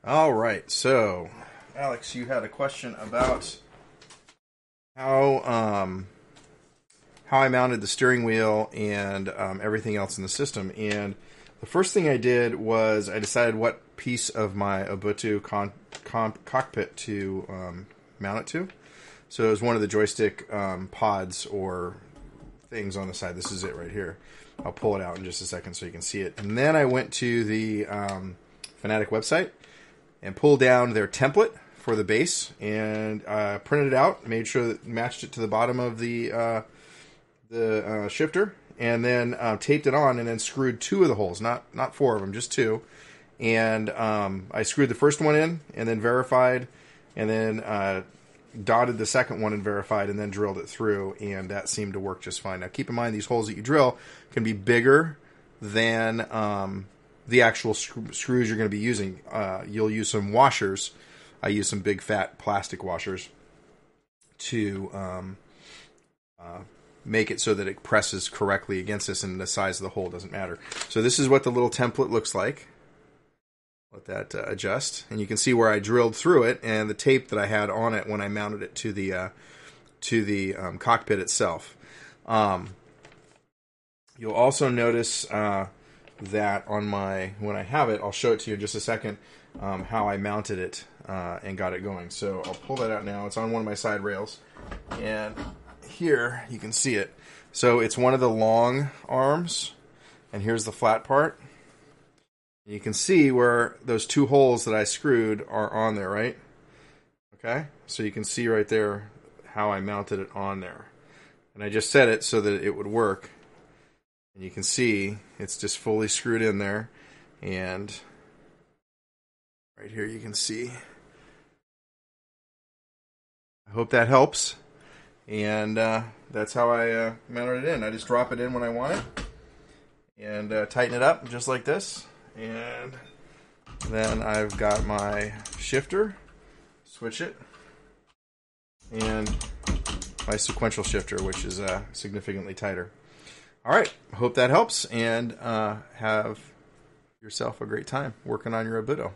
All right, so Alex, you had a question about how I mounted the steering wheel and everything else in the system. And the first thing I did was I decided what piece of my Obutto cockpit to mount it to. So it was one of the joystick pods or things on the side. This is it right here. I'll pull it out in just a second so you can see it. And then I went to the Fanatec website and pulled down their template for the base and printed it out, made sure that it matched it to the bottom of the shifter, and then taped it on and then screwed two of the holes, not four of them, just two. And I screwed the first one in and then verified, and then dotted the second one and verified, and then drilled it through, and that seemed to work just fine. Now keep in mind, these holes that you drill can be bigger than the actual screws you're going to be using. You'll use some washers. I use some big fat plastic washers to make it so that it presses correctly against this, and the size of the hole doesn't matter. So this is what the little template looks like. Let that adjust, and you can see where I drilled through it and the tape that I had on it when I mounted it to the cockpit itself. You'll also notice that on when I have it, I'll show it to you in just a second, how I mounted it and got it going. So I'll pull that out now. It's on one of my side rails, and here you can see it. So it's one of the long arms, and here's the flat part. You can see where those two holes that I screwed are on there, right? Okay, so you can see right there how I mounted it on there. And I just set it so that it would work. And you can see it's just fully screwed in there. And right here you can see. I hope that helps. And that's how I mounted it in. I just drop it in when I want it. And tighten it up just like this. And then I've got my shifter, switch it, and my sequential shifter, which is significantly tighter. All right, hope that helps, and have yourself a great time working on your Obutto.